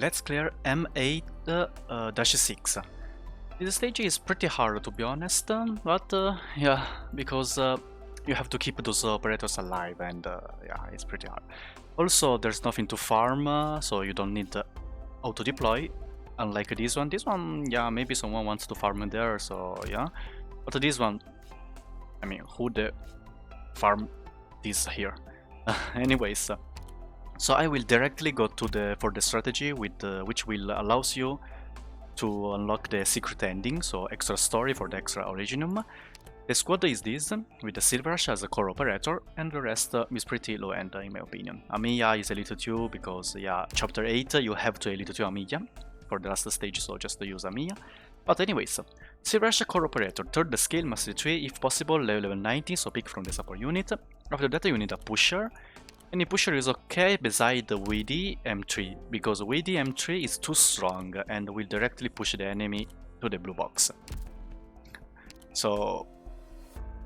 let's clear M8-6. This stage is pretty hard, to be honest, but yeah, because you have to keep those operators alive, and yeah, it's pretty hard. Also, there's nothing to farm, so you don't need auto-deploy, unlike this one. This one, yeah, maybe someone wants to farm there, so yeah. But this one, I mean, who the farm this here? Anyways, so I will directly go to for the strategy with which will allows you to unlock the secret ending, so extra story for the extra originum. The squad is this, with the Silverash as a core operator, and the rest is pretty low end in my opinion. Amiya is Elite 2 because, yeah, chapter 8 you have to Elite 2 Amiya for the last stage, so just use Amiya. But anyways, Silverash core operator, third skill, mastery 3, if possible level 90, so pick from the support unit. After that you need a pusher. Any pusher is okay beside the WD M3, because WD M3 is too strong and will directly push the enemy to the blue box. So,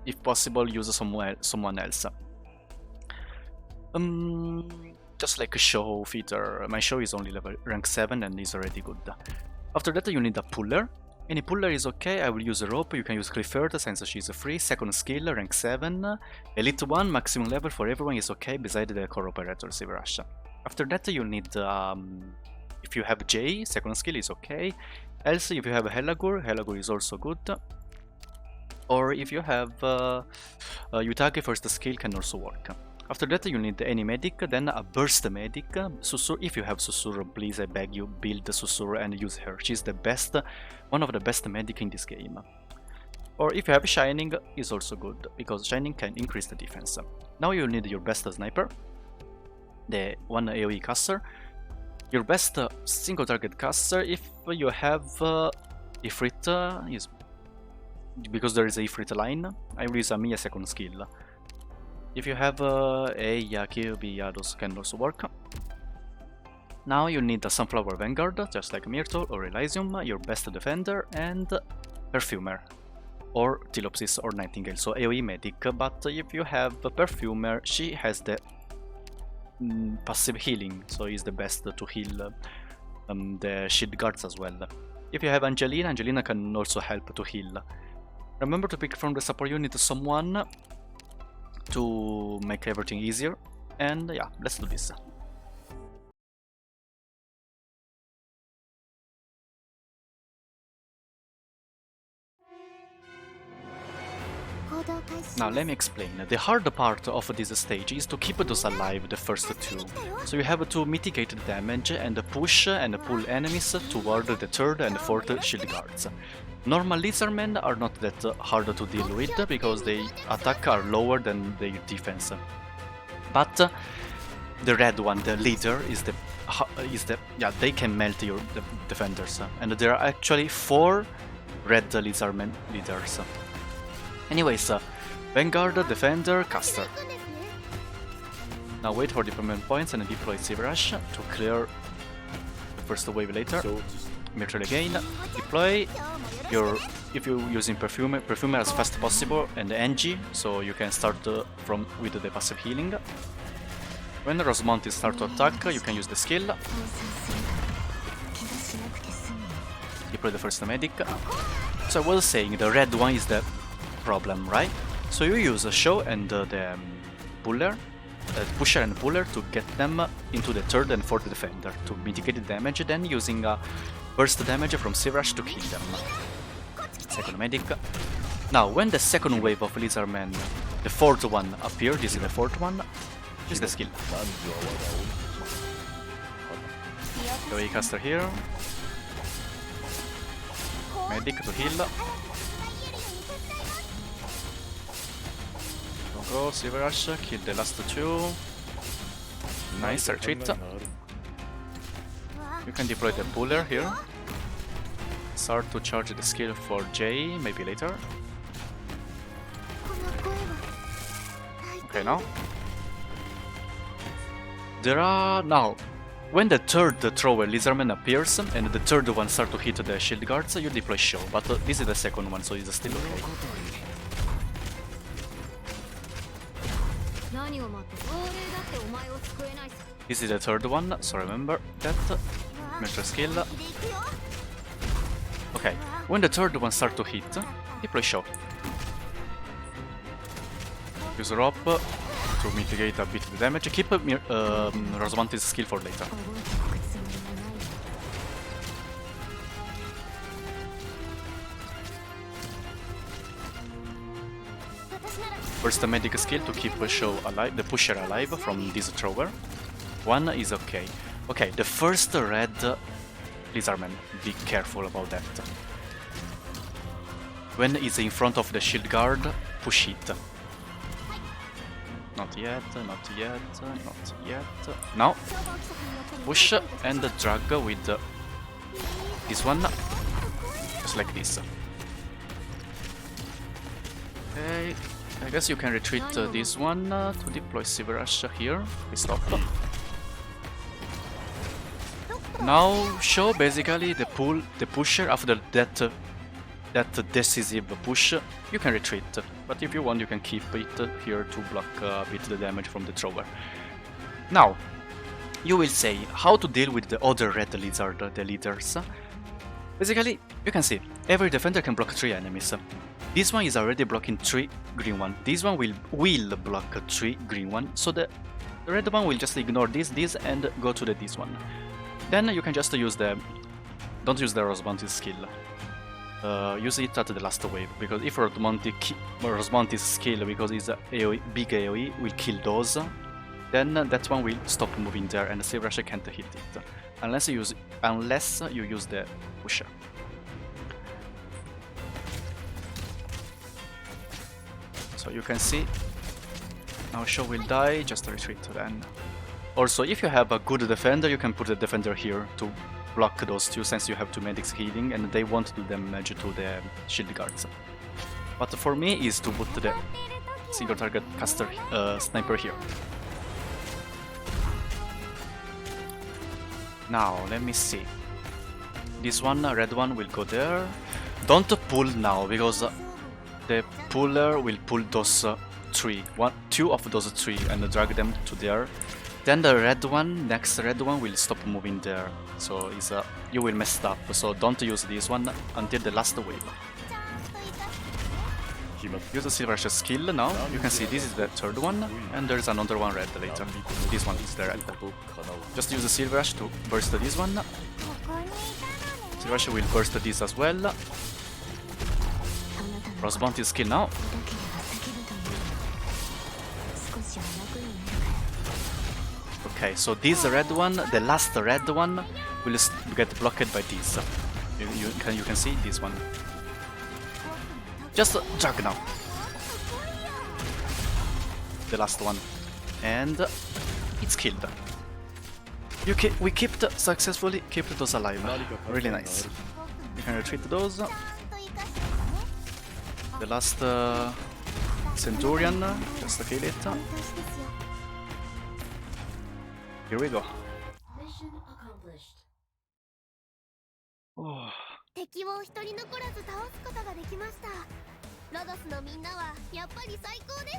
if possible, use someone else. Just like a show feature. My show is only rank 7 and is already good. After that you need a puller. Any puller is okay, I will use a rope, you can use Clifford since she's free. Second skill, rank 7. Elite 1, maximum level for everyone is okay, beside the core operator, Silverash. After that you need, if you have J, second skill is okay. Else if you have Helagur is also good. Or if you have Yutake, first skill can also work. After that you need any medic, then a burst medic. Susur, if you have Susur, please I beg you, build Susur and use her. She's the best, one of the best medic in this game. Or if you have Shining, is also good, because Shining can increase the defense. Now you need your best sniper, the one AoE caster. Your best single target caster, if you have Ifrit, is because there is a Ifrit line, I will use Amiya second skill. If you have Kyubi, those can also work. Now you need a Sunflower Vanguard, just like Myrtle or Elysium, your best defender, and Perfumer, or Tilopsis or Nightingale, so AoE medic. But if you have Perfumer, she has the passive healing, so is the best to heal the shield guards as well. If you have Angelina, Angelina can also help to heal. Remember to pick from the support unit someone to make everything easier, and yeah, let's do this. Now let me explain. The hard part of this stage is to keep those alive, the first two. So you have to mitigate the damage and push and pull enemies toward the third and fourth shield guards. Normal lizardmen are not that hard to deal with because they attack are lower than their defense. But the red one, the leader, yeah, they can melt your defenders, and there are actually 4 red lizardmen leaders. Anyways, Vanguard, Defender, Caster. Now wait for deployment points and deploy Silverash to clear the first wave later. Myrtle again, deploy if you're using Perfumer as fast as possible, and NG, so you can start with the passive healing. When Rosemonte starts to attack, you can use the skill. Deploy the first medic. So I was saying, the red one is the problem, right? So you use a show and the pusher and puller to get them into the third and fourth defender to mitigate the damage, then using burst damage from Silverash to kill them. Second medic. Now when the second wave of Lizardmen, the fourth one, appears, this is the fourth one, use the skill. AoE caster here. Medic to heal. Go, Silverash, kill the last 2. Nice, retreat. You can deploy the puller here. Start to charge the skill for J, maybe later. Okay, now. Now, when the third thrower Lizardman appears and the third one starts to hit the shield guards, you deploy Show, but this is the second one, so it's still okay. This is the third one, so remember that. Measure skill. Okay, when the third one starts to hit, deploy show. Use rope to mitigate a bit the damage. Keep Rosamonte's skill for later. First the medic skill to keep the pusher alive from this thrower. One is okay. Okay, the first red Lizardman, be careful about that. When it's in front of the shield guard, push it. Not yet, not yet, not yet. Now, push and drag with this one, just like this. Okay, I guess you can retreat this one to deploy Silver Rush here. We stop. Now show basically the pusher after that decisive push. You can retreat, but if you want you can keep it here to block a bit the damage from the thrower. Now, you will say how to deal with the other red lizard, the leaders. Basically, you can see, every defender can block 3 enemies. This one is already blocking 3 green one. This one will block 3 green one, so the red one will just ignore this, and go to this one. Then you can just use don't use the Rosamonte's skill. Use it at the last wave, because if Rosamonte's skill, because it's a big AoE, will kill those, then that one will stop moving there and the Silver Rush can't hit it. Unless you use the pusher. So you can see, now Show will die, just retreat then. Also, if you have a good defender, you can put the defender here to block those two, since you have 2 medics healing and they won't do damage to the shield guards. But for me is to put the single target caster sniper here. Now, let me see. This one, red one, will go there. Don't pull now, because the puller will pull those 2 of those 3 and drag them to there. Then the next red one will stop moving there, so you will mess up, so don't use this one until the last wave. Use the Silver Rush skill now, you can see this is the third one, and there's another one red later. This one is the red. Just use the Silver Rush to burst this one. Silver Rush will burst this as well. Rosamonte's skill now. Okay, so this red one, the last red one, will get blocked by this. You can see this one. Just drag now. The last one, and it's killed. We successfully kept those alive. Really nice. You can retreat those. The last Centurion, just to kill it. Here we go. Oh. 敵を一人残らず倒すことができました。ロドスのみんなはやっぱり最高です。